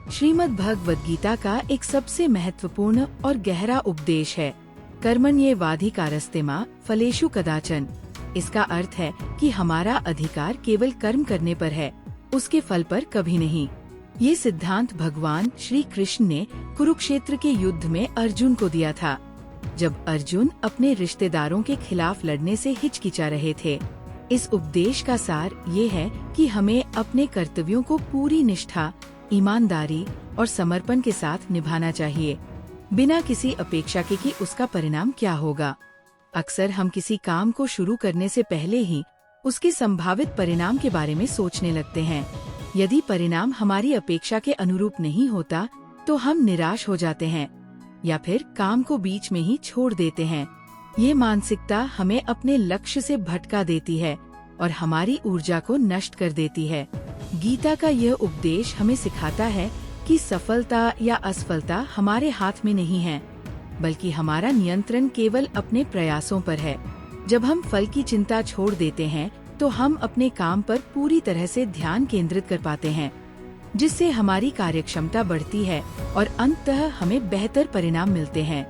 श्रीमद् भगवद गीता का एक सबसे महत्वपूर्ण और गहरा उपदेश है, कर्मण्येवाधिकारस्ते मा फलेषु कदाचन। इसका अर्थ है कि हमारा अधिकार केवल कर्म करने पर है, उसके फल पर कभी नहीं। ये सिद्धांत भगवान श्री कृष्ण ने कुरुक्षेत्र के युद्ध में अर्जुन को दिया था, जब अर्जुन अपने रिश्तेदारों के खिलाफ लड़ने से हिचकिचा रहे थे। इस उपदेश का सार ये है कि हमें अपने कर्तव्यों को पूरी निष्ठा, ईमानदारी और समर्पण के साथ निभाना चाहिए, बिना किसी अपेक्षा के कि उसका परिणाम क्या होगा। अक्सर हम किसी काम को शुरू करने से पहले ही उसके संभावित परिणाम के बारे में सोचने लगते हैं। यदि परिणाम हमारी अपेक्षा के अनुरूप नहीं होता तो हम निराश हो जाते हैं या फिर काम को बीच में ही छोड़ देते हैं। ये मानसिकता हमें अपने लक्ष्य से भटका देती है और हमारी ऊर्जा को नष्ट कर देती है। गीता का यह उपदेश हमें सिखाता है कि सफलता या असफलता हमारे हाथ में नहीं है, बल्कि हमारा नियंत्रण केवल अपने प्रयासों पर है। जब हम फल की चिंता छोड़ देते हैं तो हम अपने काम पर पूरी तरह से ध्यान केंद्रित कर पाते हैं, जिससे हमारी कार्यक्षमता बढ़ती है और अंततः हमें बेहतर परिणाम मिलते हैं।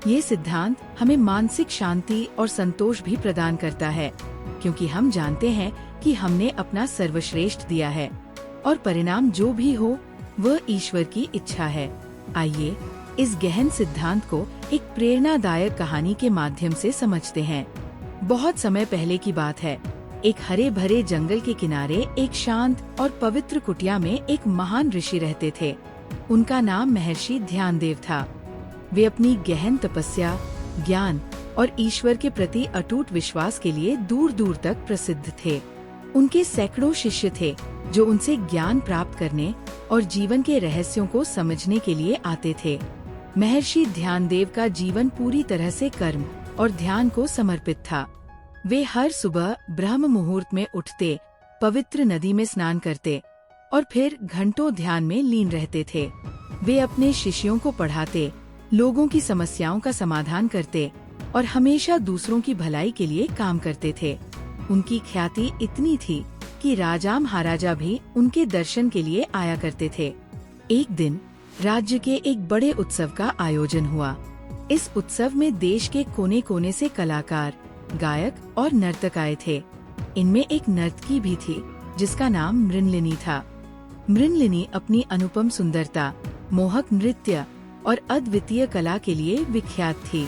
ये सिद्धांत हमें मानसिक शांति और संतोष भी प्रदान करता है, क्योंकि हम जानते हैं कि हमने अपना सर्वश्रेष्ठ दिया है और परिणाम जो भी हो वह ईश्वर की इच्छा है। आइए इस गहन सिद्धांत को एक प्रेरणादायक कहानी के माध्यम से समझते हैं। बहुत समय पहले की बात है। एक हरे भरे जंगल के किनारे एक शांत और पवित्र कुटिया में एक महान ऋषि रहते थे। उनका नाम महर्षि ध्यानदेव था। वे अपनी गहन तपस्या, ज्ञान और ईश्वर के प्रति अटूट विश्वास के लिए दूर दूर तक प्रसिद्ध थे। उनके सैकड़ों शिष्य थे जो उनसे ज्ञान प्राप्त करने और जीवन के रहस्यों को समझने के लिए आते थे। महर्षि ध्यानदेव का जीवन पूरी तरह से कर्म और ध्यान को समर्पित था। वे हर सुबह ब्रह्म मुहूर्त में उठते, पवित्र नदी में स्नान करते और फिर घंटों ध्यान में लीन रहते थे। वे अपने शिष्यों को पढ़ाते, लोगों की समस्याओं का समाधान करते और हमेशा दूसरों की भलाई के लिए काम करते थे। उनकी ख्याति इतनी थी कि राजा महाराजा भी उनके दर्शन के लिए आया करते थे। एक दिन राज्य के एक बड़े उत्सव का आयोजन हुआ। इस उत्सव में देश के कोने कोने से कलाकार, गायक और नर्तक आए थे। इनमें एक नर्तकी भी थी जिसका नाम मृणलिनी था। मृणलिनी अपनी अनुपम सुंदरता, मोहक नृत्य और अद्वितीय कला के लिए विख्यात थी।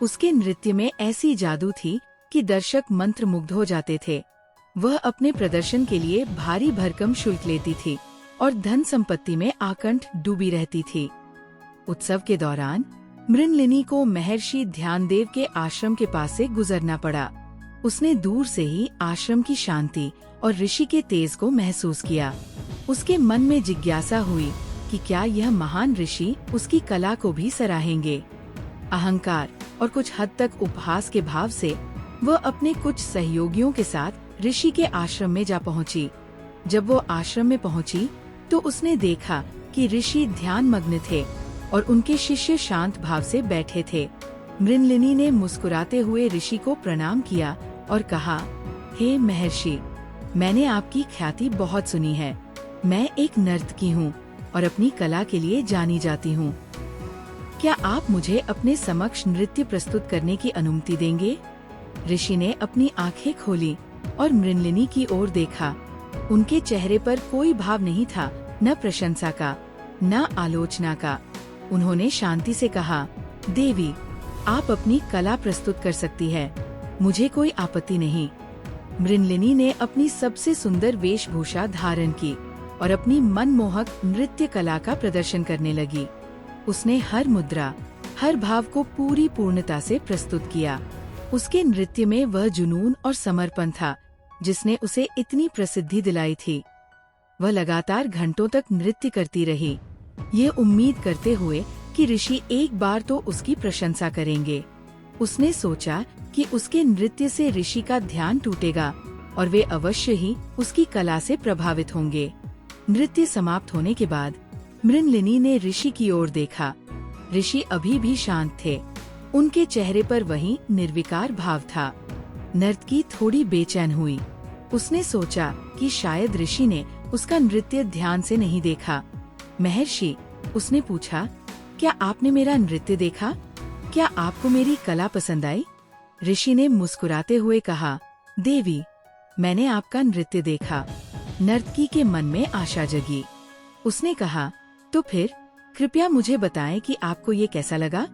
उसके नृत्य में ऐसी जादू थी कि दर्शक मंत्रमुग्ध हो जाते थे। वह अपने प्रदर्शन के लिए भारी भरकम शुल्क लेती थी और धन संपत्ति में आकंठ डूबी रहती थी। उत्सव के दौरान मृणलिनी को महर्षि ध्यानदेव के आश्रम के पास से गुजरना पड़ा। उसने दूर से ही आश्रम की शांति और ऋषि के तेज को महसूस किया। उसके मन में जिज्ञासा हुई कि क्या यह महान ऋषि उसकी कला को भी सराहेंगे। अहंकार और कुछ हद तक उपहास के भाव से वह अपने कुछ सहयोगियों के साथ ऋषि के आश्रम में जा पहुंची। जब वो आश्रम में पहुंची तो उसने देखा कि ऋषि ध्यान मग्न थे और उनके शिष्य शांत भाव से बैठे थे। मृणलिनी ने मुस्कुराते हुए ऋषि को प्रणाम किया और कहा, हे महर्षि, मैंने आपकी ख्याति बहुत सुनी है। मैं एक नर्तकी हूँ और अपनी कला के लिए जानी जाती हूँ। क्या आप मुझे अपने समक्ष नृत्य प्रस्तुत करने की अनुमति देंगे? ऋषि ने अपनी आंखें खोली और मृणलिनी की ओर देखा। उनके चेहरे पर कोई भाव नहीं था, न प्रशंसा का, न आलोचना का। उन्होंने शांति से कहा, देवी, आप अपनी कला प्रस्तुत कर सकती है, मुझे कोई आपत्ति नहीं। मृणलिनी ने अपनी सबसे सुंदर वेशभूषा धारण की और अपनी मनमोहक नृत्य कला का प्रदर्शन करने लगी। उसने हर मुद्रा, हर भाव को पूरी पूर्णता से प्रस्तुत किया। उसके नृत्य में वह जुनून और समर्पण था जिसने उसे इतनी प्रसिद्धि दिलाई थी। वह लगातार घंटों तक नृत्य करती रही, ये उम्मीद करते हुए कि ऋषि एक बार तो उसकी प्रशंसा करेंगे। उसने सोचा कि उसके नृत्य से ऋषि का ध्यान टूटेगा और वे अवश्य ही उसकी कला से प्रभावित होंगे। नृत्य समाप्त होने के बाद मृणलिनी ने ऋषि की ओर देखा। ऋषि अभी भी शांत थे, उनके चेहरे पर वही निर्विकार भाव था। नर्तकी थोड़ी बेचैन हुई। उसने सोचा कि शायद ऋषि ने उसका नृत्य ध्यान से नहीं देखा। महर्षि, उसने पूछा, क्या आपने मेरा नृत्य देखा? क्या आपको मेरी कला पसंद आई? ऋषि ने मुस्कुराते हुए कहा, देवी, मैंने आपका नृत्य देखा। नर्तकी के मन में आशा जगी। उसने कहा, तो फिर कृपया मुझे बताएं कि आपको ये कैसा लगा?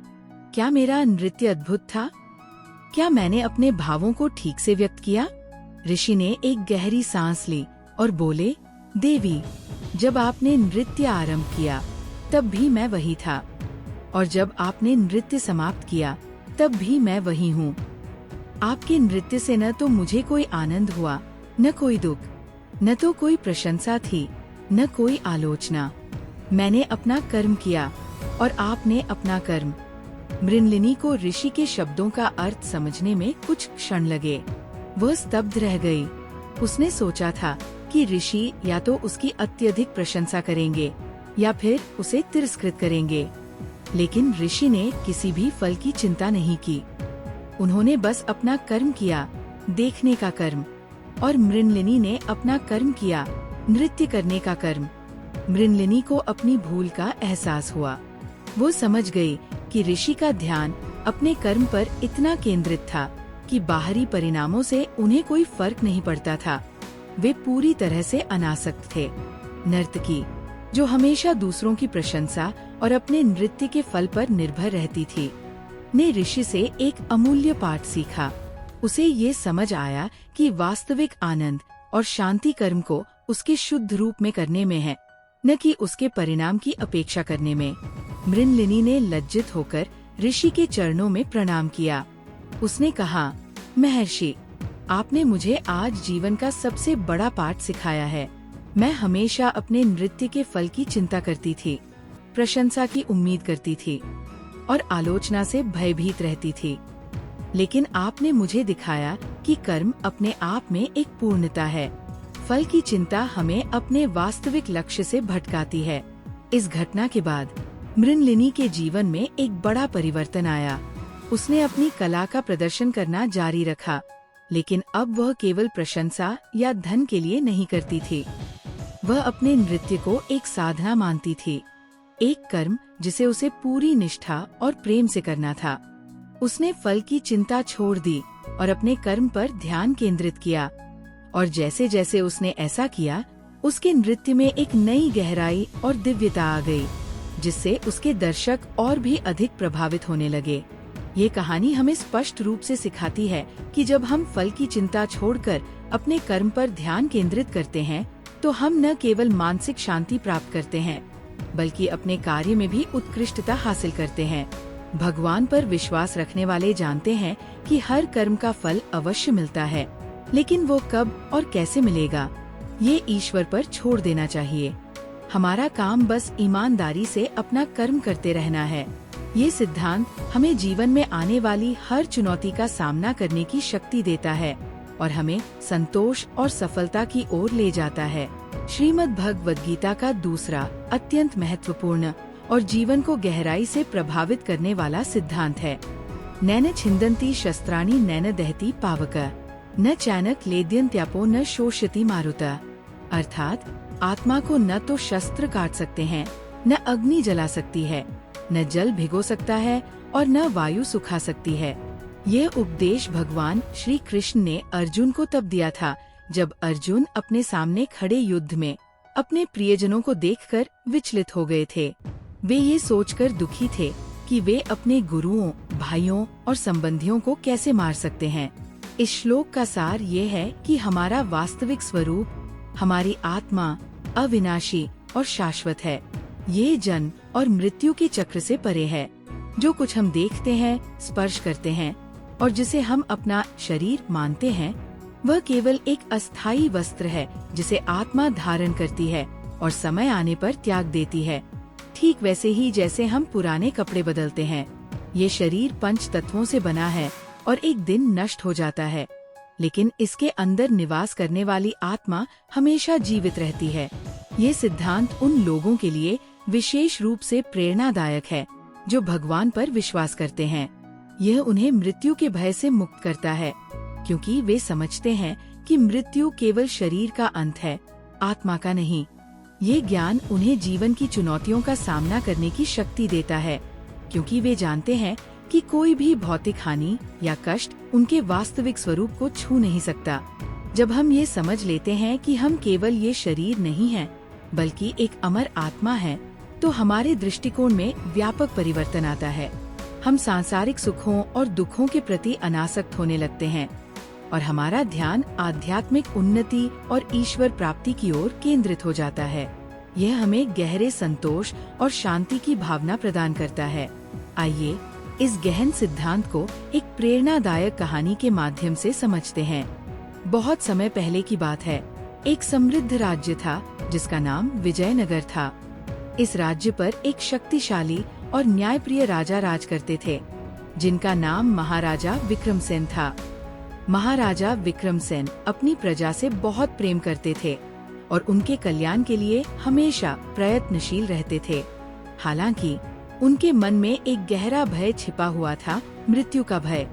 क्या मेरा नृत्य अद्भुत था? क्या मैंने अपने भावों को ठीक से व्यक्त किया? ऋषि ने एक गहरी सांस ली और बोले, देवी, जब आपने नृत्य आरंभ किया तब भी मैं वही था, और जब आपने नृत्य समाप्त किया तब भी मैं वही हूँ। आपके नृत्य से न तो मुझे कोई आनंद हुआ, न कोई दुख, न तो कोई प्रशंसा थी, न कोई आलोचना। मैंने अपना कर्म किया और आपने अपना कर्म। मृणलिनी को ऋषि के शब्दों का अर्थ समझने में कुछ क्षण लगे। वह स्तब्ध रह गई। उसने सोचा था कि ऋषि या तो उसकी अत्यधिक प्रशंसा करेंगे या फिर उसे तिरस्कृत करेंगे, लेकिन ऋषि ने किसी भी फल की चिंता नहीं की। उन्होंने बस अपना कर्म किया, देखने का कर्म, और मृणलिनी ने अपना कर्म किया, नृत्य करने का कर्म। मृणलिनी को अपनी भूल का एहसास हुआ। वो समझ गई कि ऋषि का ध्यान अपने कर्म पर इतना केंद्रित था कि बाहरी परिणामों से उन्हें कोई फर्क नहीं पड़ता था। वे पूरी तरह से अनासक्त थे। नर्तकी, जो हमेशा दूसरों की प्रशंसा और अपने नृत्य के फल पर निर्भर रहती थी, ने ऋषि से एक अमूल्य पाठ सीखा। उसे ये समझ आया कि वास्तविक आनंद और शांति कर्म को उसके शुद्ध रूप में करने में है, न कि उसके परिणाम की अपेक्षा करने में। मृणलिनी ने लज्जित होकर ऋषि के चरणों में प्रणाम किया। उसने कहा, महर्षि, आपने मुझे आज जीवन का सबसे बड़ा पाठ सिखाया है। मैं हमेशा अपने नृत्य के फल की चिंता करती थी, प्रशंसा की उम्मीद करती थी और आलोचना से भयभीत रहती थी। लेकिन आपने मुझे दिखाया कि कर्म अपने आप में एक पूर्णता है। फल की चिंता हमें अपने वास्तविक लक्ष्य से भटकाती है। इस घटना के बाद मृणलिनी के जीवन में एक बड़ा परिवर्तन आया। उसने अपनी कला का प्रदर्शन करना जारी रखा, लेकिन अब वह केवल प्रशंसा या धन के लिए नहीं करती थी। वह अपने नृत्य को एक साधना मानती थी, एक कर्म जिसे उसे पूरी निष्ठा और प्रेम से करना था। उसने फल की चिंता छोड़ दी और अपने कर्म पर ध्यान केंद्रित किया, और जैसे जैसे उसने ऐसा किया, उसके नृत्य में एक नई गहराई और दिव्यता आ गई, जिससे उसके दर्शक और भी अधिक प्रभावित होने लगे। ये कहानी हमें स्पष्ट रूप से सिखाती है कि जब हम फल की चिंता छोड़कर अपने कर्म पर ध्यान केंद्रित करते हैं, तो हम न केवल मानसिक शांति प्राप्त करते हैं, बल्कि अपने कार्य में भी उत्कृष्टता हासिल करते हैं। भगवान पर विश्वास रखने वाले जानते हैं कि हर कर्म का फल अवश्य मिलता है, लेकिन वो कब और कैसे मिलेगा, ये ईश्वर पर छोड़ देना चाहिए। हमारा काम बस ईमानदारी से अपना कर्म करते रहना है। ये सिद्धांत हमें जीवन में आने वाली हर चुनौती का सामना करने की शक्ति देता है और हमें संतोष और सफलता की ओर ले जाता है। श्रीमद् भगवद गीता का दूसरा अत्यंत महत्वपूर्ण और जीवन को गहराई से प्रभावित करने वाला सिद्धांत है, नैन छिन्दन्ति शस्त्राणि नैन दहति पावक, न चानक लेद्यन्त्यापो न शोषयति मारुता। अर्थात आत्मा को न तो शस्त्र काट सकते हैं, न अग्नि जला सकती है, न जल भिगो सकता है और न वायु सुखा सकती है। ये उपदेश भगवान श्री कृष्ण ने अर्जुन को तब दिया था जब अर्जुन अपने सामने खड़े युद्ध में अपने प्रियजनों को देखकर विचलित हो गए थे। वे ये सोचकर दुखी थे कि वे अपने गुरुओं, भाइयों और संबंधियों को कैसे मार सकते हैं। इस श्लोक का सार ये है कि हमारा वास्तविक स्वरूप, हमारी आत्मा अविनाशी और शाश्वत है। ये जन्म और मृत्यु के चक्र से परे है। जो कुछ हम देखते हैं, स्पर्श करते हैं और जिसे हम अपना शरीर मानते हैं, वह केवल एक अस्थायी वस्त्र है जिसे आत्मा धारण करती है और समय आने पर त्याग देती है। ठीक वैसे ही जैसे हम पुराने कपड़े बदलते हैं, ये शरीर पंच तत्वों से बना है और एक दिन नष्ट हो जाता है, लेकिन इसके अंदर निवास करने वाली आत्मा हमेशा जीवित रहती है। ये सिद्धांत उन लोगों के लिए विशेष रूप से प्रेरणादायक है जो भगवान पर विश्वास करते हैं। यह उन्हें मृत्यु के भय से मुक्त करता है, क्योंकि वे समझते हैं कि मृत्यु केवल शरीर का अंत है, आत्मा का नहीं। ये ज्ञान उन्हें जीवन की चुनौतियों का सामना करने की शक्ति देता है, क्योंकि वे जानते हैं कि कोई भी भौतिक हानि या कष्ट उनके वास्तविक स्वरूप को छू नहीं सकता। जब हम ये समझ लेते हैं कि हम केवल ये शरीर नहीं हैं, बल्कि एक अमर आत्मा है, तो हमारे दृष्टिकोण में व्यापक परिवर्तन आता है। हम सांसारिक सुखों और दुखों के प्रति अनासक्त होने लगते हैं और हमारा ध्यान आध्यात्मिक उन्नति और ईश्वर प्राप्ति की ओर केंद्रित हो जाता है। यह हमें गहरे संतोष और शांति की भावना प्रदान करता है। आइए इस गहन सिद्धांत को एक प्रेरणादायक कहानी के माध्यम से समझते हैं। बहुत समय पहले की बात है। एक समृद्ध राज्य था जिसका नाम विजयनगर था। इस राज्य पर एक शक्तिशाली और न्यायप्रिय राजा राज करते थे, जिनका नाम महाराजा विक्रमसेन था। महाराजा विक्रमसेन अपनी प्रजा से बहुत प्रेम करते थे और उनके कल्याण के लिए हमेशा प्रयत्नशील रहते थे। हालांकि उनके मन में एक गहरा भय छिपा हुआ था, मृत्यु का भय।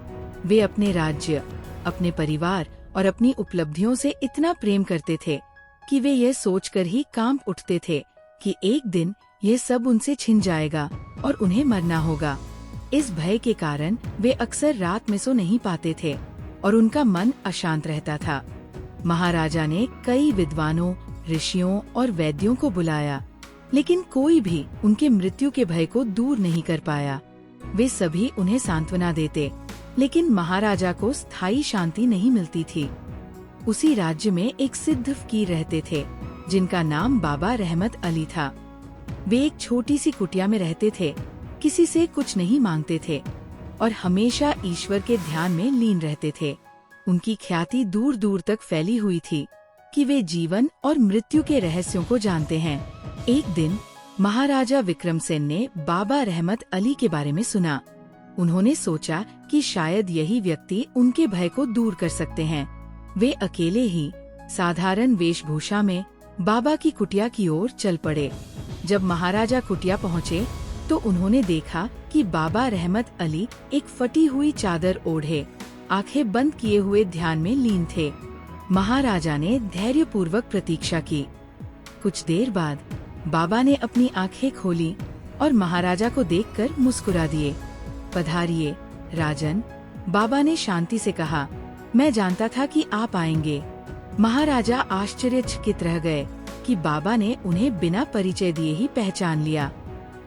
वे अपने राज्य, अपने परिवार और अपनी उपलब्धियों से इतना प्रेम करते थे कि वे यह सोचकर ही कांप उठते थे कि एक दिन ये सब उनसे छिन जाएगा और उन्हें मरना होगा। इस भय के कारण वे अक्सर रात में सो नहीं पाते थे और उनका मन अशांत रहता था। महाराजा ने कई विद्वानों, ऋषियों और वैद्यों को बुलाया, लेकिन कोई भी उनके मृत्यु के भय को दूर नहीं कर पाया। वे सभी उन्हें सांत्वना देते, लेकिन महाराजा को स्थायी शांति नहीं मिलती थी। उसी राज्य में एक सिद्ध फकीर रहते थे, जिनका नाम बाबा रहमत अली था। वे एक छोटी सी कुटिया में रहते थे, किसी से कुछ नहीं मांगते थे और हमेशा ईश्वर के ध्यान में लीन रहते थे। उनकी ख्याति दूर दूर तक फैली हुई थी कि वे जीवन और मृत्यु के रहस्यों को जानते हैं। एक दिन महाराजा विक्रमसेन ने बाबा रहमत अली के बारे में सुना। उन्होंने सोचा कि शायद यही व्यक्ति उनके भय को दूर कर सकते हैं। वे अकेले ही साधारण वेशभूषा में बाबा की कुटिया की ओर चल पड़े। जब महाराजा कुटिया पहुँचे तो उन्होंने देखा कि बाबा रहमत अली एक फटी हुई चादर ओढ़े, आंखें बंद किए हुए ध्यान में लीन थे। महाराजा ने धैर्यपूर्वक प्रतीक्षा की। कुछ देर बाद बाबा ने अपनी आंखें खोली और महाराजा को देखकर मुस्कुरा दिए। पधारिए राजन, बाबा ने शांति से कहा। मैं जानता था कि आप आएंगे। महाराजा आश्चर्यचकित रह गए कि बाबा ने उन्हें बिना परिचय दिए ही पहचान लिया।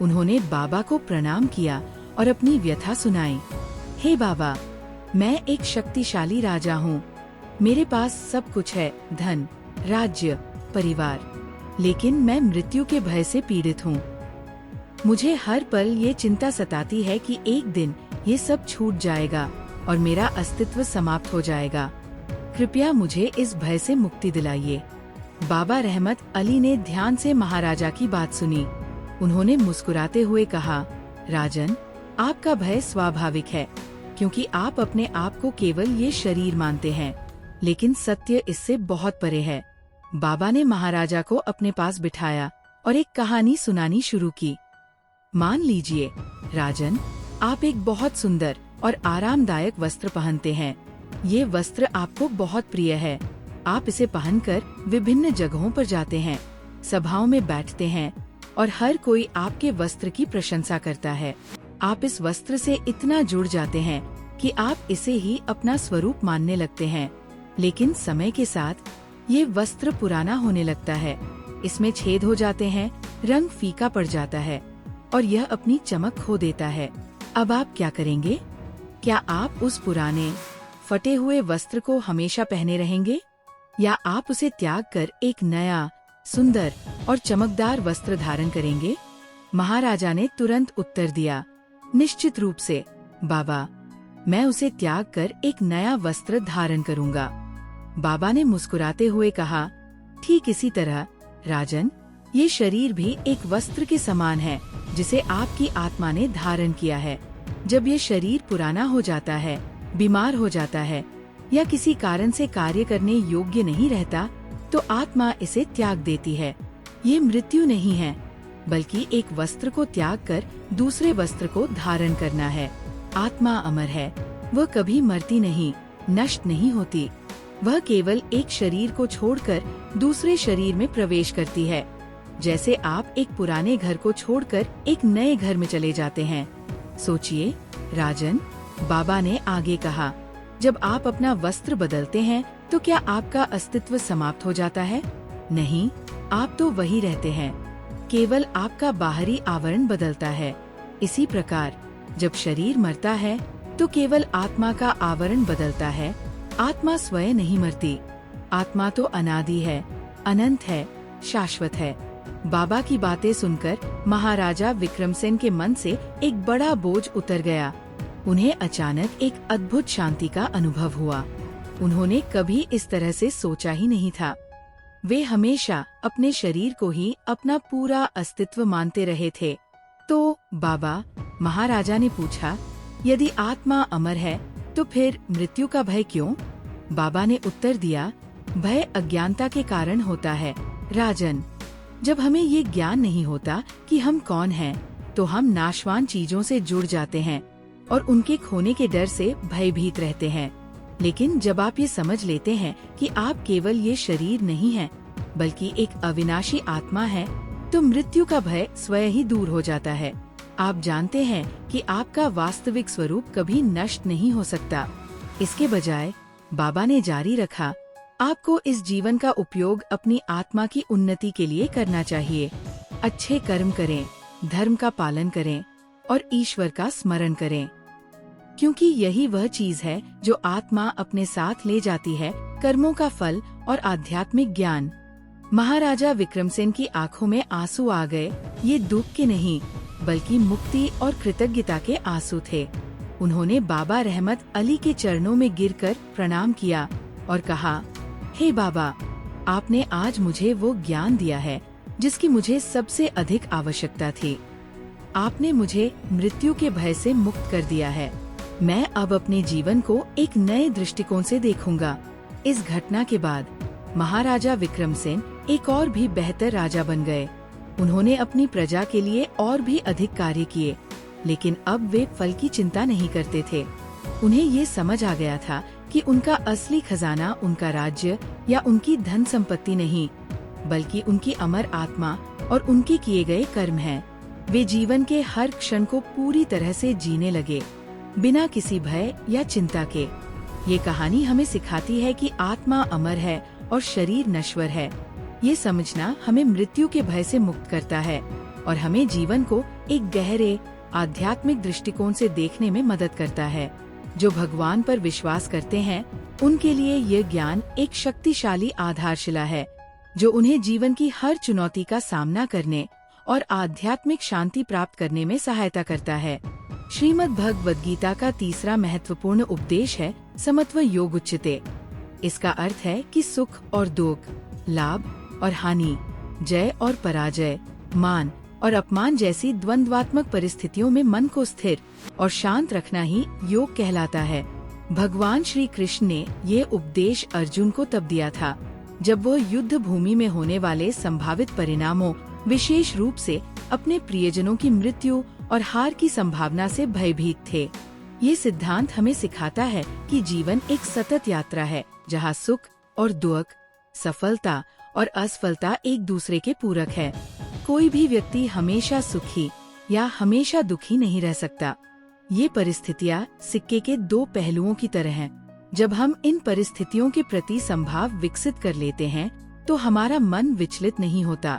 उन्होंने बाबा को प्रणाम किया और अपनी व्यथा सुनाई। हे बाबा, मैं एक शक्तिशाली राजा हूँ। मेरे पास सब कुछ है, धन, राज्य, परिवार, लेकिन मैं मृत्यु के भय से पीड़ित हूँ। मुझे हर पल ये चिंता सताती है कि एक दिन ये सब छूट जाएगा और मेरा अस्तित्व समाप्त हो जाएगा। कृपया मुझे इस भय से मुक्ति दिलाइए। बाबा रहमत अली ने ध्यान से महाराजा की बात सुनी। उन्होंने मुस्कुराते हुए कहा, राजन, आपका भय स्वाभाविक है, क्योंकि आप अपने आप को केवल ये शरीर मानते हैं, लेकिन सत्य इससे बहुत परे है। बाबा ने महाराजा को अपने पास बिठाया और एक कहानी सुनानी शुरू की। मान लीजिए राजन, आप एक बहुत सुंदर और आरामदायक वस्त्र पहनते हैं। ये वस्त्र आपको बहुत प्रिय है। आप इसे पहनकर विभिन्न जगहों पर जाते हैं, सभाओं में बैठते हैं और हर कोई आपके वस्त्र की प्रशंसा करता है। आप इस वस्त्र से इतना जुड़ जाते हैं कि आप इसे ही अपना स्वरूप मानने लगते हैं। लेकिन समय के साथ ये वस्त्र पुराना होने लगता है, इसमें छेद हो जाते हैं, रंग फीका पड़ जाता है और यह अपनी चमक खो देता है। अब आप क्या करेंगे? क्या आप उस पुराने फटे हुए वस्त्र को हमेशा पहने रहेंगे, या आप उसे त्याग कर एक नया, सुंदर और चमकदार वस्त्र धारण करेंगे? महाराजा ने तुरंत उत्तर दिया, निश्चित रूप से बाबा, मैं उसे त्याग कर एक नया वस्त्र धारण करूंगा। बाबा ने मुस्कुराते हुए कहा, ठीक इसी तरह राजन, ये शरीर भी एक वस्त्र के समान है जिसे आपकी आत्मा ने धारण किया है। जब ये शरीर पुराना हो जाता है, बीमार हो जाता है या किसी कारण से कार्य करने योग्य नहीं रहता, तो आत्मा इसे त्याग देती है। ये मृत्यु नहीं है, बल्कि एक वस्त्र को त्याग कर दूसरे वस्त्र को धारण करना है। आत्मा अमर है, वह कभी मरती नहीं, नष्ट नहीं होती। वह केवल एक शरीर को छोड़कर दूसरे शरीर में प्रवेश करती है। जैसे आप एक पुराने घर को छोड़कर एक नए घर में चले जाते हैं। सोचिए राजन, बाबा ने आगे कहा, जब आप अपना वस्त्र बदलते हैं तो क्या आपका अस्तित्व समाप्त हो जाता है? नहीं, आप तो वही रहते हैं, केवल आपका बाहरी आवरण बदलता है। इसी प्रकार जब शरीर मरता है तो केवल आत्मा का आवरण बदलता है, आत्मा स्वयं नहीं मरती। आत्मा तो अनादि है, अनंत है, शाश्वत है। बाबा की बातें सुनकर महाराजा विक्रमसेन के मन से एक बड़ा बोझ उतर गया। उन्हें अचानक एक अद्भुत शांति का अनुभव हुआ। उन्होंने कभी इस तरह से सोचा ही नहीं था। वे हमेशा अपने शरीर को ही अपना पूरा अस्तित्व मानते रहे थे। तो बाबा, महाराजा ने पूछा, यदि आत्मा अमर है तो फिर मृत्यु का भय क्यों? बाबा ने उत्तर दिया, भय अज्ञानता के कारण होता है राजन। जब हमें ये ज्ञान नहीं होता कि हम कौन हैं, तो हम नाशवान चीजों से जुड़ जाते हैं और उनके खोने के डर से भयभीत रहते हैं। लेकिन जब आप ये समझ लेते हैं कि आप केवल ये शरीर नहीं हैं, बल्कि एक अविनाशी आत्मा है, तो मृत्यु का भय स्वयं ही दूर हो जाता है। आप जानते हैं कि आपका वास्तविक स्वरूप कभी नष्ट नहीं हो सकता। इसके बजाय बाबा ने जारी रखा, आपको इस जीवन का उपयोग अपनी आत्मा की उन्नति के लिए करना चाहिए। अच्छे कर्म करें, धर्म का पालन करें और ईश्वर का स्मरण करें, क्योंकि यही वह चीज है जो आत्मा अपने साथ ले जाती है, कर्मों का फल और आध्यात्मिक ज्ञान। महाराजा विक्रमसेन की आंखों में आंसू आ गए। ये दुख के नहीं, बल्कि मुक्ति और कृतज्ञता के आंसू थे। उन्होंने बाबा रहमत अली के चरणों में गिरकर प्रणाम किया और कहा, हे बाबा, आपने आज मुझे वो ज्ञान दिया है जिसकी मुझे सबसे अधिक आवश्यकता थी। आपने मुझे मृत्यु के भय से मुक्त कर दिया है। मैं अब अपने जीवन को एक नए दृष्टिकोण से देखूंगा। इस घटना के बाद महाराजा विक्रमसेन एक और भी बेहतर राजा बन गए। उन्होंने अपनी प्रजा के लिए और भी अधिक कार्य किए, लेकिन अब वे फल की चिंता नहीं करते थे। उन्हें ये समझ आ गया था कि उनका असली खजाना उनका राज्य या उनकी धन संपत्ति नहीं, बल्कि उनकी अमर आत्मा और उनके किए गए कर्म हैं। वे जीवन के हर क्षण को पूरी तरह से जीने लगे, बिना किसी भय या चिंता के। ये कहानी हमें सिखाती है कि आत्मा अमर है और शरीर नश्वर है। ये समझना हमें मृत्यु के भय से मुक्त करता है और हमें जीवन को एक गहरे आध्यात्मिक दृष्टिकोण से देखने में मदद करता है। जो भगवान पर विश्वास करते हैं, उनके लिए ये ज्ञान एक शक्तिशाली आधारशिला है, जो उन्हें जीवन की हर चुनौती का सामना करने और आध्यात्मिक शांति प्राप्त करने में सहायता करता है। श्रीमद् भगवद गीता का तीसरा महत्वपूर्ण उपदेश है समत्व योग उच्यते। इसका अर्थ है कि सुख और दुख, लाभ और हानि, जय और पराजय, मान और अपमान जैसी द्वंद्वात्मक परिस्थितियों में मन को स्थिर और शांत रखना ही योग कहलाता है। भगवान श्री कृष्ण ने ये उपदेश अर्जुन को तब दिया था जब वो युद्ध भूमि में होने वाले संभावित परिणामों, विशेष रूप से अपने प्रियजनों की मृत्यु और हार की संभावना से भयभीत थे। ये सिद्धांत हमें सिखाता है कि जीवन एक सतत यात्रा है, जहाँ सुख और दुख, सफलता और असफलता एक दूसरे के पूरक है। कोई भी व्यक्ति हमेशा सुखी या हमेशा दुखी नहीं रह सकता। ये परिस्थितियाँ सिक्के के दो पहलुओं की तरह हैं। जब हम इन परिस्थितियों के प्रति संभाव विकसित कर लेते हैं, तो हमारा मन विचलित नहीं होता।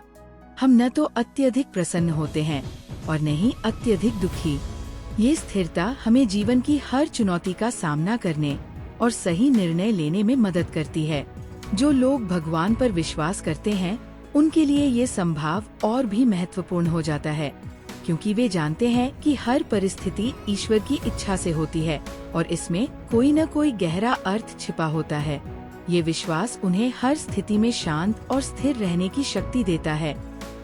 हम न तो अत्यधिक प्रसन्न होते हैं और न ही अत्यधिक दुखी। ये स्थिरता हमें जीवन की हर चुनौती का सामना करने और सही निर्णय लेने में मदद करती है। जो लोग भगवान पर विश्वास करते हैं, उनके लिए ये संभाव और भी महत्वपूर्ण हो जाता है, क्योंकि वे जानते हैं कि हर परिस्थिति ईश्वर की इच्छा से होती है और इसमें कोई न कोई गहरा अर्थ छिपा होता है। ये विश्वास उन्हें हर स्थिति में शांत और स्थिर रहने की शक्ति देता है,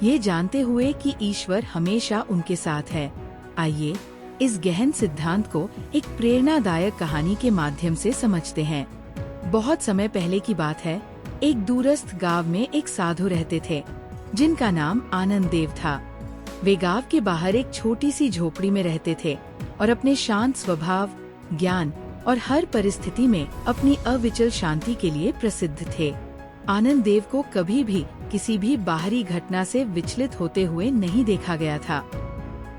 ये जानते हुए कि ईश्वर हमेशा उनके साथ है। आइए इस गहन सिद्धांत को एक प्रेरणादायक कहानी के माध्यम से समझते हैं। बहुत समय पहले की बात है। एक दूरस्थ गांव में एक साधु रहते थे, जिनका नाम आनंद देव था। वे गांव के बाहर एक छोटी सी झोपड़ी में रहते थे और अपने शांत स्वभाव, ज्ञान और हर परिस्थिति में अपनी अविचल शांति के लिए प्रसिद्ध थे। आनंद देव को कभी भी किसी भी बाहरी घटना से विचलित होते हुए नहीं देखा गया था।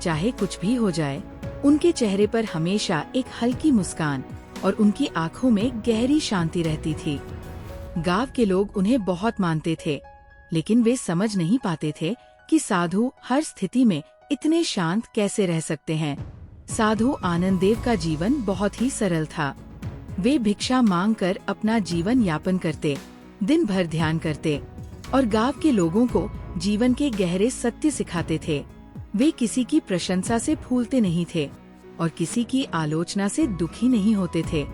चाहे कुछ भी हो जाए, उनके चेहरे पर हमेशा एक हल्की मुस्कान और उनकी आंखों में गहरी शांति रहती थी। गांव के लोग उन्हें बहुत मानते थे, लेकिन वे समझ नहीं पाते थे कि साधु हर स्थिति में इतने शांत कैसे रह सकते हैं। साधु आनंद देव का जीवन बहुत ही सरल था। वे भिक्षा मांगकर अपना जीवन यापन करते, दिन भर ध्यान करते और गांव के लोगों को जीवन के गहरे सत्य सिखाते थे। वे किसी की प्रशंसा से फूलते नहीं थे और किसी की आलोचना से दुखी नहीं होते थे।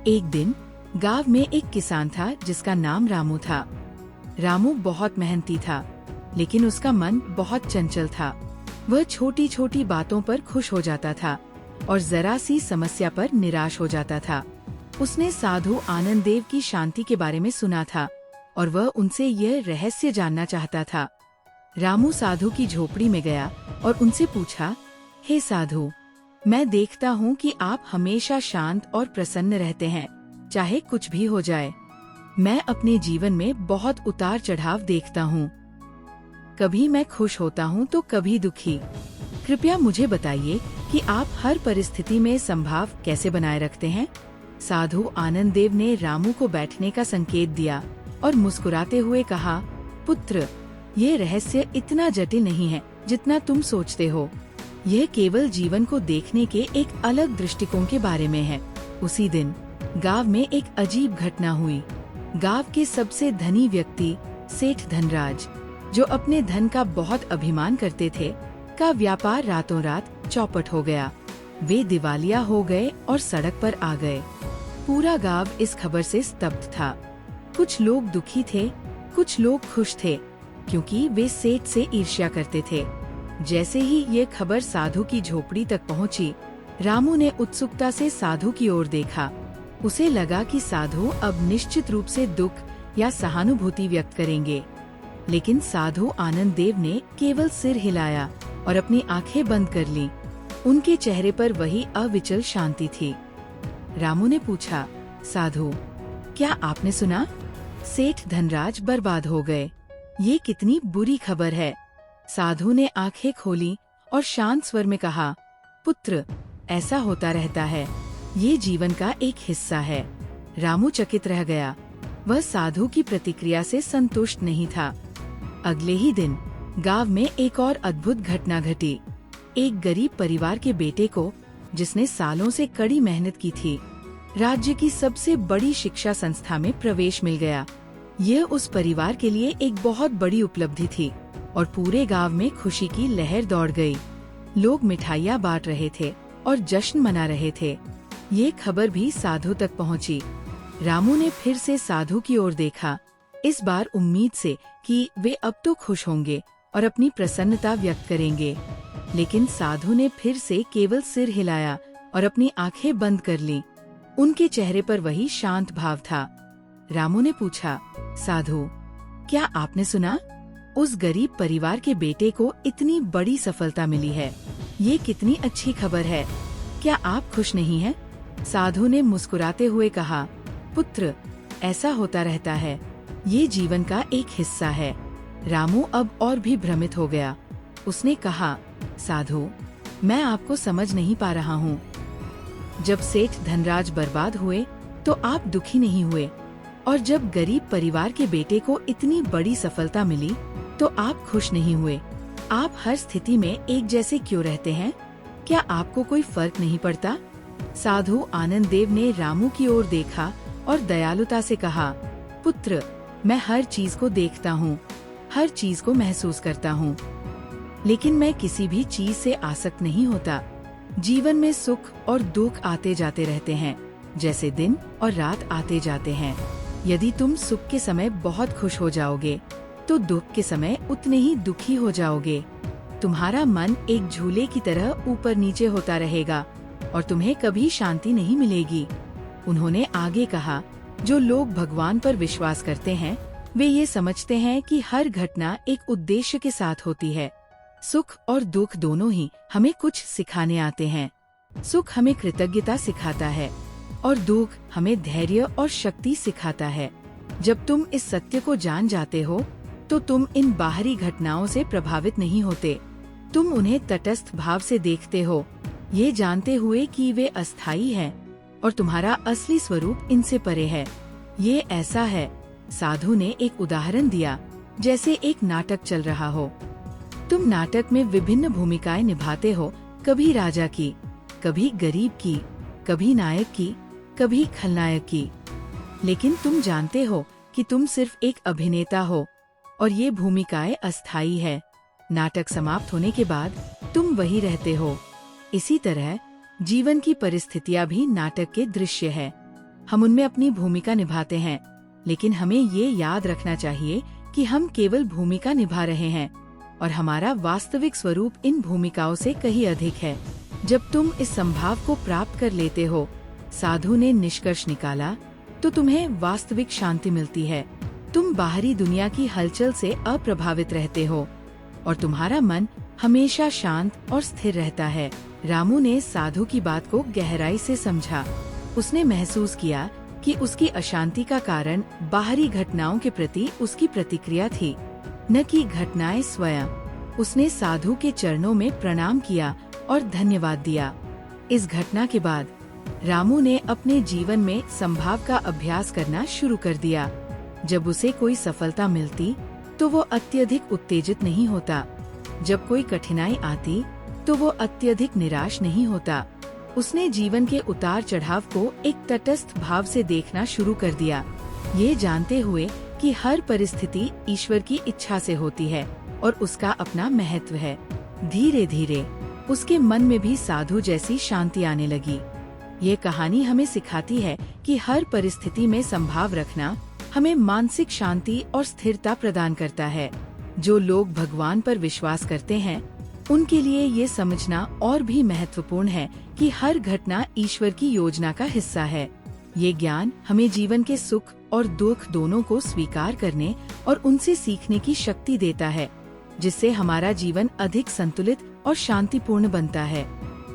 एक दिन गांव में एक किसान था जिसका नाम रामू था। रामू बहुत मेहनती था, लेकिन उसका मन बहुत चंचल था। वह छोटी छोटी बातों पर खुश हो जाता था और जरा सी समस्या पर निराश हो जाता था। उसने साधु आनंद देव की शांति के बारे में सुना था और वह उनसे यह रहस्य जानना चाहता था। रामू साधु की झोपड़ी में गया और उनसे पूछा, हे साधु, मैं देखता हूँ कि आप हमेशा शांत और प्रसन्न रहते हैं, चाहे कुछ भी हो जाए। मैं अपने जीवन में बहुत उतार चढ़ाव देखता हूँ। कभी मैं खुश होता हूँ तो कभी दुखी। कृपया मुझे बताइए कि आप हर परिस्थिति में संभाव कैसे बनाए रखते हैं। साधु आनंद देव ने रामू को बैठने का संकेत दिया और मुस्कुराते हुए कहा, पुत्र, ये रहस्य इतना जटिल नहीं है जितना तुम सोचते हो। यह केवल जीवन को देखने के एक अलग दृष्टिकोण के बारे में है। उसी दिन गांव में एक अजीब घटना हुई। गांव के सबसे धनी व्यक्ति सेठ धनराज, जो अपने धन का बहुत अभिमान करते थे, का व्यापार रातों रात चौपट हो गया। वे दिवालिया हो गए और सड़क पर आ गए। पूरा गांव इस खबर से स्तब्ध था। कुछ लोग दुखी थे, कुछ लोग खुश थे, क्योंकि वे सेठ से ईर्ष्या करते थे। जैसे ही ये खबर साधु की झोपड़ी तक पहुंची, रामू ने उत्सुकता से साधु की ओर देखा। उसे लगा कि साधु अब निश्चित रूप से दुख या सहानुभूति व्यक्त करेंगे, लेकिन साधु आनंद देव ने केवल सिर हिलाया और अपनी आंखें बंद कर ली। उनके चेहरे पर वही अविचल शांति थी। रामू ने पूछा, साधु, क्या आपने सुना? सेठ धनराज बर्बाद हो गए। ये कितनी बुरी खबर है। साधु ने आंखें खोली और शांत स्वर में कहा, पुत्र, ऐसा होता रहता है, ये जीवन का एक हिस्सा है। रामू चकित रह गया। वह साधु की प्रतिक्रिया से संतुष्ट नहीं था। अगले ही दिन गांव में एक और अद्भुत घटना घटी। एक गरीब परिवार के बेटे को, जिसने सालों से कड़ी मेहनत की थी, राज्य की सबसे बड़ी शिक्षा संस्था में प्रवेश मिल गया। यह उस परिवार के लिए एक बहुत बड़ी उपलब्धि थी और पूरे गांव में खुशी की लहर दौड़ गई। लोग मिठाइयाँ बांट रहे थे और जश्न मना रहे थे। ये खबर भी साधु तक पहुंची। रामू ने फिर से साधु की ओर देखा, इस बार उम्मीद से कि वे अब तो खुश होंगे और अपनी प्रसन्नता व्यक्त करेंगे। लेकिन साधु ने फिर से केवल सिर हिलाया और अपनी आंखें बंद कर लीं। उनके चेहरे पर वही शांत भाव था। रामू ने पूछा, साधु, क्या आपने सुना? उस गरीब परिवार के बेटे को इतनी बड़ी सफलता मिली है। ये कितनी अच्छी खबर है। क्या आप खुश नहीं हैं? साधु ने मुस्कुराते हुए कहा, पुत्र, ऐसा होता रहता है, ये जीवन का एक हिस्सा है। रामू अब और भी भ्रमित हो गया। उसने कहा, साधु, मैं आपको समझ नहीं पा रहा हूँ। जब सेठ धनराज बर्बाद हुए तो आप दुखी नहीं हुए, और जब गरीब परिवार के बेटे को इतनी बड़ी सफलता मिली तो आप खुश नहीं हुए। आप हर स्थिति में एक जैसे क्यों रहते हैं? क्या आपको कोई फर्क नहीं पड़ता? साधु आनंद देव ने रामू की ओर देखा और दयालुता से कहा, पुत्र, मैं हर चीज को देखता हूँ, हर चीज को महसूस करता हूँ, लेकिन मैं किसी भी चीज से आसक्त नहीं होता। जीवन में सुख और दुख आते जाते रहते हैं, जैसे दिन और रात आते जाते हैं। यदि तुम सुख के समय बहुत खुश हो जाओगे तो दुख के समय उतने ही दुखी हो जाओगे। तुम्हारा मन एक झूले की तरह ऊपर नीचे होता रहेगा और तुम्हें कभी शांति नहीं मिलेगी। उन्होंने आगे कहा, जो लोग भगवान पर विश्वास करते हैं वे ये समझते हैं कि हर घटना एक उद्देश्य के साथ होती है। सुख और दुख दोनों ही हमें कुछ सिखाने आते हैं। सुख हमें कृतज्ञता सिखाता है और दुख हमें धैर्य और शक्ति सिखाता है। जब तुम इस सत्य को जान जाते हो तो तुम इन बाहरी घटनाओं से प्रभावित नहीं होते। तुम उन्हें तटस्थ भाव से देखते हो, ये जानते हुए कि वे अस्थायी हैं और तुम्हारा असली स्वरूप इनसे परे है। ये ऐसा है, साधु ने एक उदाहरण दिया, जैसे एक नाटक चल रहा हो। तुम नाटक में विभिन्न भूमिकाएं निभाते हो, कभी राजा की, कभी गरीब की, कभी नायक की, कभी खलनायक की। लेकिन तुम जानते हो कि तुम सिर्फ एक अभिनेता हो और ये भूमिकाएं अस्थायी है। नाटक समाप्त होने के बाद तुम वही रहते हो। इसी तरह जीवन की परिस्थितियां भी नाटक के दृश्य है। हम उनमें अपनी भूमिका निभाते हैं, लेकिन हमें ये याद रखना चाहिए कि हम केवल भूमिका निभा रहे हैं और हमारा वास्तविक स्वरूप इन भूमिकाओं से कहीं अधिक है। जब तुम इस संभाव को प्राप्त कर लेते हो, साधु ने निष्कर्ष निकाला, तो तुम्हें वास्तविक शांति मिलती है। तुम बाहरी दुनिया की हलचल से अप्रभावित रहते हो और तुम्हारा मन हमेशा शांत और स्थिर रहता है। रामू ने साधु की बात को गहराई से समझा। उसने महसूस किया कि उसकी अशांति का कारण बाहरी घटनाओं के प्रति उसकी प्रतिक्रिया थी, न कि घटनाएं स्वयं। उसने साधु के चरणों में प्रणाम किया और धन्यवाद दिया। इस घटना के बाद रामू ने अपने जीवन में संभाव का अभ्यास करना शुरू कर दिया। जब उसे कोई सफलता मिलती तो वो अत्यधिक उत्तेजित नहीं होता। जब कोई कठिनाई आती तो वो अत्यधिक निराश नहीं होता। उसने जीवन के उतार चढ़ाव को एक तटस्थ भाव से देखना शुरू कर दिया, ये जानते हुए कि हर परिस्थिति ईश्वर की इच्छा से होती है और उसका अपना महत्व है। धीरे धीरे उसके मन में भी साधु जैसी शांति आने लगी। ये कहानी हमें सिखाती है कि हर परिस्थिति में संभाव रखना हमें मानसिक शांति और स्थिरता प्रदान करता है। जो लोग भगवान पर विश्वास करते हैं, उनके लिए ये समझना और भी महत्वपूर्ण है कि हर घटना ईश्वर की योजना का हिस्सा है। ये ज्ञान हमें जीवन के सुख और दुख दोनों को स्वीकार करने और उनसे सीखने की शक्ति देता है, जिससे हमारा जीवन अधिक संतुलित और शांतिपूर्ण बनता है।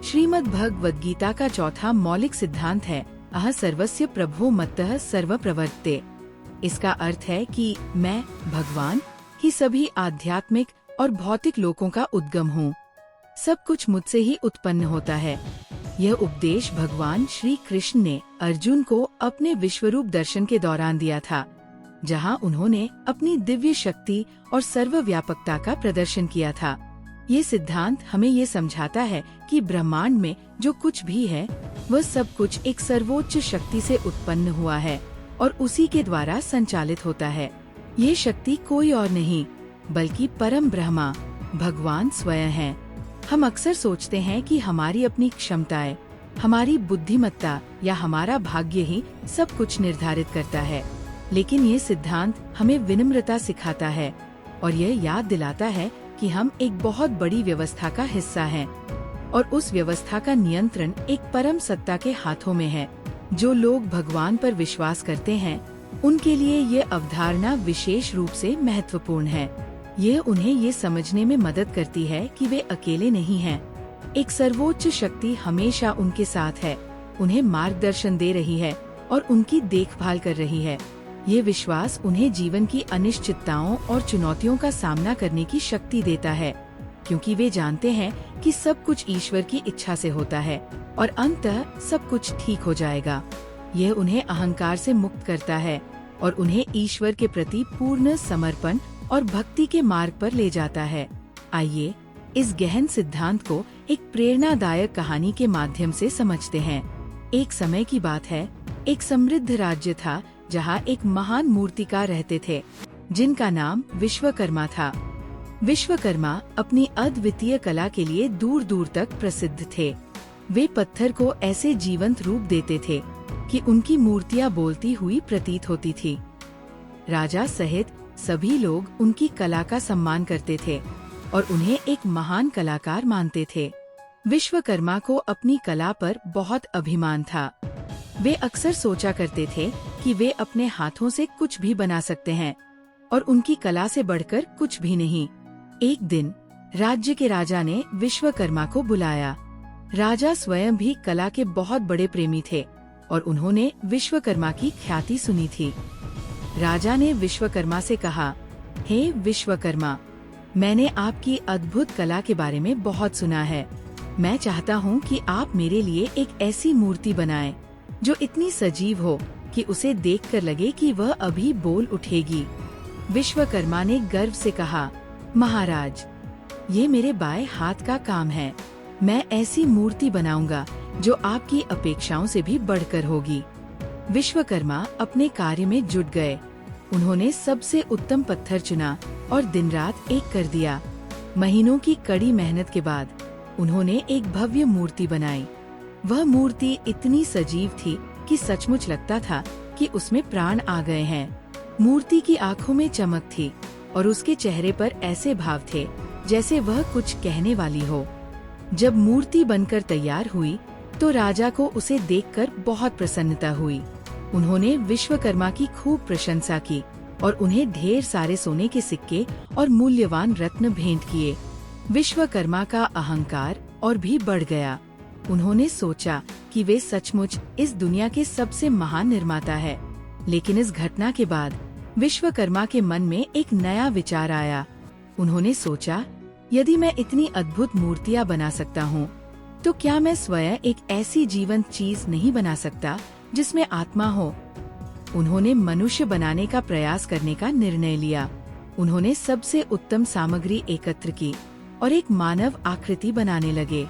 श्रीमद् भगवद गीता का चौथा मौलिक सिद्धांत है, अह सर्वस्य प्रभो मत्तः सर्व प्रवर्तते। इसका अर्थ है कि मैं भगवान ही सभी आध्यात्मिक और भौतिक लोकों का उद्गम हूँ। सब कुछ मुझसे ही उत्पन्न होता है। यह उपदेश भगवान श्री कृष्ण ने अर्जुन को अपने विश्वरूप दर्शन के दौरान दिया था, जहाँ उन्होंने अपनी दिव्य शक्ति और सर्वव्यापकता का प्रदर्शन किया था। ये सिद्धांत हमें ये समझाता है कि ब्रह्मांड में जो कुछ भी है, वह सब कुछ एक सर्वोच्च शक्ति से उत्पन्न हुआ है और उसी के द्वारा संचालित होता है। ये शक्ति कोई और नहीं बल्कि परम ब्रह्मा भगवान स्वयं है। हम अक्सर सोचते हैं कि हमारी अपनी क्षमताएं, हमारी बुद्धिमत्ता या हमारा भाग्य ही सब कुछ निर्धारित करता है, लेकिन ये सिद्धांत हमें विनम्रता सिखाता है और यह याद दिलाता है कि हम एक बहुत बड़ी व्यवस्था का हिस्सा हैं और उस व्यवस्था का नियंत्रण एक परम सत्ता के हाथों में है। जो लोग भगवान पर विश्वास करते हैं, उनके लिए ये अवधारणा विशेष रूप से महत्वपूर्ण है। ये उन्हें ये समझने में मदद करती है कि वे अकेले नहीं हैं। एक सर्वोच्च शक्ति हमेशा उनके साथ है, उन्हें मार्गदर्शन दे रही है और उनकी देखभाल कर रही है। ये विश्वास उन्हें जीवन की अनिश्चितताओं और चुनौतियों का सामना करने की शक्ति देता है, क्योंकि वे जानते हैं कि सब कुछ ईश्वर की इच्छा से होता है और अंततः सब कुछ ठीक हो जाएगा। यह उन्हें अहंकार से मुक्त करता है और उन्हें ईश्वर के प्रति पूर्ण समर्पण और भक्ति के मार्ग पर ले जाता है। आइए इस गहन सिद्धांत को एक प्रेरणादायक कहानी के माध्यम से समझते हैं। एक समय की बात है, एक समृद्ध राज्य था जहाँ एक महान मूर्तिकार रहते थे, जिनका नाम विश्वकर्मा था। विश्वकर्मा अपनी अद्वितीय कला के लिए दूर दूर तक प्रसिद्ध थे। वे पत्थर को ऐसे जीवंत रूप देते थे कि उनकी मूर्तियाँ बोलती हुई प्रतीत होती थी। राजा सहित सभी लोग उनकी कला का सम्मान करते थे और उन्हें एक महान कलाकार मानते थे। विश्वकर्मा को अपनी कला पर बहुत अभिमान था। वे अक्सर सोचा करते थे कि वे अपने हाथों से कुछ भी बना सकते हैं और उनकी कला से बढ़कर कुछ भी नहीं। एक दिन राज्य के राजा ने विश्वकर्मा को बुलाया। राजा स्वयं भी कला के बहुत बड़े प्रेमी थे और उन्होंने विश्वकर्मा की ख्याति सुनी थी। राजा ने विश्वकर्मा से कहा, हे विश्वकर्मा, मैंने आपकी अद्भुत कला के बारे में बहुत सुना है। मैं चाहता हूँ कि आप मेरे लिए एक ऐसी मूर्ति बनाएं जो इतनी सजीव हो कि उसे देखकर लगे कि वह अभी बोल उठेगी। विश्वकर्मा ने गर्व से कहा, महाराज, ये मेरे बाएं हाथ का काम है। मैं ऐसी मूर्ति बनाऊंगा जो आपकी अपेक्षाओं से भी बढ़कर होगी। विश्वकर्मा अपने कार्य में जुट गए। उन्होंने सबसे उत्तम पत्थर चुना और दिन रात एक कर दिया। महीनों की कड़ी मेहनत के बाद उन्होंने एक भव्य मूर्ति बनाई। वह मूर्ति इतनी सजीव थी कि सचमुच लगता था कि उसमें प्राण आ गए हैं। मूर्ति की आंखों में चमक थी और उसके चेहरे पर ऐसे भाव थे जैसे वह कुछ कहने वाली हो। जब मूर्ति बनकर तैयार हुई तो राजा को उसे देखकर बहुत प्रसन्नता हुई। उन्होंने विश्वकर्मा की खूब प्रशंसा की और उन्हें ढेर सारे सोने के सिक्के और मूल्यवान रत्न भेंट किए। विश्वकर्मा का अहंकार और भी बढ़ गया। उन्होंने सोचा कि वे सचमुच इस दुनिया के सबसे महान निर्माता है। लेकिन इस घटना के बाद विश्वकर्मा के मन में एक नया विचार आया। उन्होंने सोचा, यदि मैं इतनी अद्भुत मूर्तियाँ बना सकता हूँ, तो क्या मैं स्वयं एक ऐसी जीवंत चीज नहीं बना सकता जिसमें आत्मा हो। उन्होंने मनुष्य बनाने का प्रयास करने का निर्णय लिया। उन्होंने सबसे उत्तम सामग्री एकत्र की और एक मानव आकृति बनाने लगे।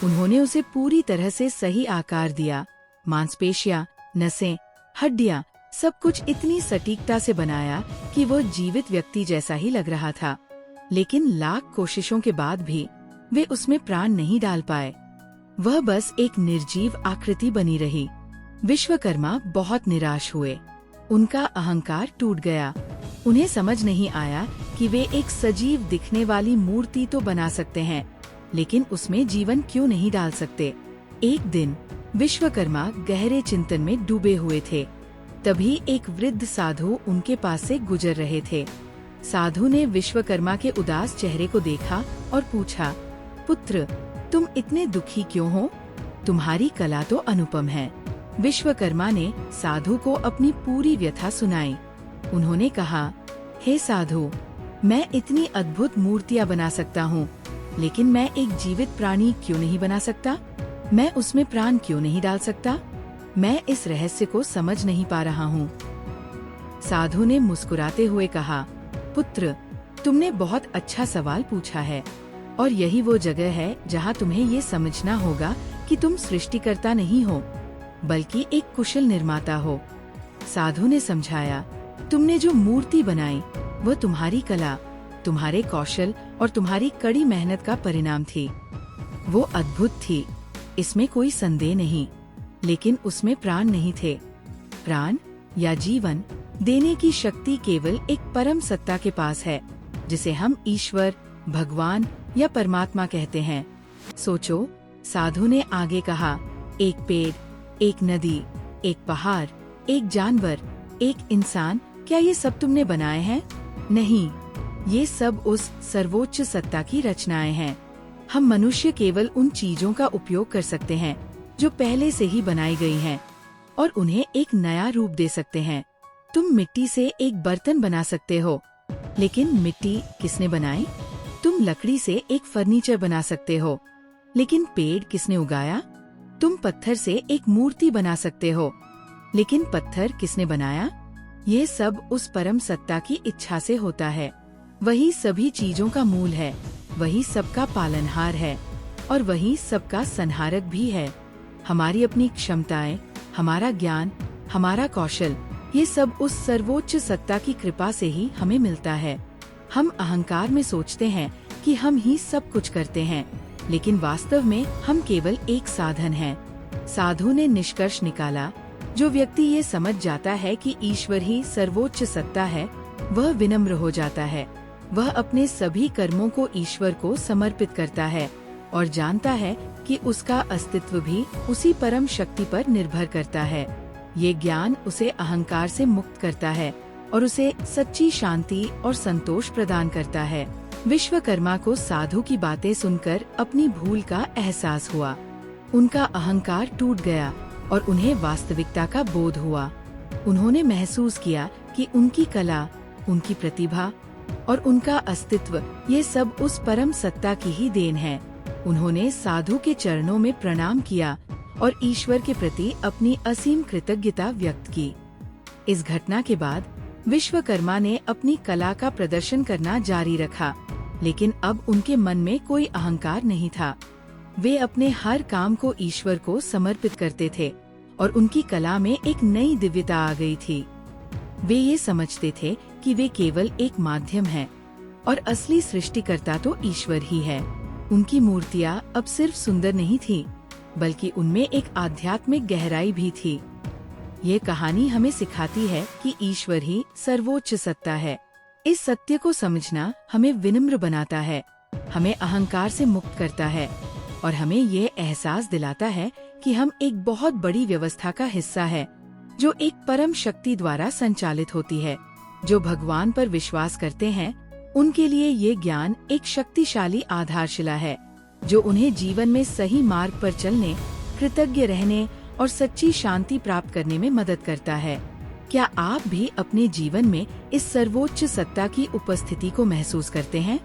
उन्होंने उसे पूरी तरह से सही आकार दिया। मांसपेशियां, नसें, हड्डियां, सब कुछ इतनी सटीकता से बनाया कि वो जीवित व्यक्ति जैसा ही लग रहा था। लेकिन लाख कोशिशों के बाद भी वे उसमें प्राण नहीं डाल पाए। वह बस एक निर्जीव आकृति बनी रही। विश्वकर्मा बहुत निराश हुए। उनका अहंकार टूट गया। उन्हें समझ नहीं आया कि वे एक सजीव दिखने वाली मूर्ति तो बना सकते हैं, लेकिन उसमें जीवन क्यों नहीं डाल सकते। एक दिन विश्वकर्मा गहरे चिंतन में डूबे हुए थे। तभी एक वृद्ध साधु उनके पास से गुजर रहे थे। साधु ने विश्वकर्मा के उदास चेहरे को देखा और पूछा, पुत्र, तुम इतने दुखी क्यों हो? तुम्हारी कला तो अनुपम है। विश्वकर्मा ने साधु को अपनी पूरी व्यथा सुनाई। उन्होंने कहा, हे साधु, मैं इतनी अद्भुत मूर्तियाँ बना सकता हूँ, लेकिन मैं एक जीवित प्राणी क्यों नहीं बना सकता? मैं उसमें प्राण क्यों नहीं डाल सकता? मैं इस रहस्य को समझ नहीं पा रहा हूँ। साधु ने मुस्कुराते हुए कहा, पुत्र, तुमने बहुत अच्छा सवाल पूछा है और यही वो जगह है जहाँ तुम्हें ये समझना होगा कि तुम सृष्टिकर्ता नहीं हो, बल्कि एक कुशल निर्माता हो। साधु ने समझाया, तुमने जो मूर्ति बनाई वह तुम्हारी कला, तुम्हारे कौशल और तुम्हारी कड़ी मेहनत का परिणाम थी। वो अद्भुत थी, इसमें कोई संदेह नहीं, लेकिन उसमें प्राण नहीं थे। प्राण या जीवन देने की शक्ति केवल एक परम सत्ता के पास है, जिसे हम ईश्वर, भगवान या परमात्मा कहते हैं। सोचो, साधु ने आगे कहा, एक पेड़, एक नदी, एक पहाड़, एक जानवर, एक इंसान, क्या ये सब तुमने बनाए हैं? नहीं, ये सब उस सर्वोच्च सत्ता की रचनाएं हैं। हम मनुष्य केवल उन चीजों का उपयोग कर सकते हैं जो पहले से ही बनाई गई हैं और उन्हें एक नया रूप दे सकते हैं। तुम मिट्टी से एक बर्तन बना सकते हो, लेकिन मिट्टी किसने बनाई? तुम लकड़ी से एक फर्नीचर बना सकते हो, लेकिन पेड़ किसने उगाया? तुम पत्थर से एक मूर्ति बना सकते हो, लेकिन पत्थर किसने बनाया? ये सब उस परम सत्ता की इच्छा से होता है। वही सभी चीजों का मूल है, वही सबका पालनहार है और वही सबका संहारक भी है। हमारी अपनी क्षमताएं, हमारा ज्ञान, हमारा कौशल, ये सब उस सर्वोच्च सत्ता की कृपा से ही हमें मिलता है। हम अहंकार में सोचते हैं कि हम ही सब कुछ करते हैं, लेकिन वास्तव में हम केवल एक साधन हैं। साधु ने निष्कर्ष निकाला, जो व्यक्ति ये समझ जाता है कि ईश्वर ही सर्वोच्च सत्ता है, वह विनम्र हो जाता है। वह अपने सभी कर्मों को ईश्वर को समर्पित करता है और जानता है कि उसका अस्तित्व भी उसी परम शक्ति पर निर्भर करता है। ये ज्ञान उसे अहंकार से मुक्त करता है और उसे सच्ची शांति और संतोष प्रदान करता है। विश्वकर्मा को साधु की बातें सुनकर अपनी भूल का एहसास हुआ। उनका अहंकार टूट गया और उन्हें वास्तविकता का बोध हुआ। उन्होंने महसूस किया कि उनकी कला, उनकी प्रतिभा और उनका अस्तित्व ये सब उस परम सत्ता की ही देन है। उन्होंने साधु के चरणों में प्रणाम किया और ईश्वर के प्रति अपनी असीम कृतज्ञता व्यक्त की। इस घटना के बाद विश्वकर्मा ने अपनी कला का प्रदर्शन करना जारी रखा, लेकिन अब उनके मन में कोई अहंकार नहीं था। वे अपने हर काम को ईश्वर को समर्पित करते थे और उनकी कला में एक नई दिव्यता आ गई थी। वे ये समझते थे कि वे केवल एक माध्यम हैं और असली सृष्टिकर्ता तो ईश्वर ही है। उनकी मूर्तियाँ अब सिर्फ सुंदर नहीं थी, बल्कि उनमें एक आध्यात्मिक गहराई भी थी। ये कहानी हमें सिखाती है कि ईश्वर ही सर्वोच्च सत्ता है। इस सत्य को समझना हमें विनम्र बनाता है, हमें अहंकार से मुक्त करता है और हमें ये एहसास दिलाता है कि हम एक बहुत बड़ी व्यवस्था का हिस्सा है, जो एक परम शक्ति द्वारा संचालित होती है। जो भगवान पर विश्वास करते हैं, उनके लिए ये ज्ञान एक शक्तिशाली आधारशिला है, जो उन्हें जीवन में सही मार्ग पर चलने, कृतज्ञ रहने और सच्ची शांति प्राप्त करने में मदद करता है। क्या आप भी अपने जीवन में इस सर्वोच्च सत्ता की उपस्थिति को महसूस करते हैं?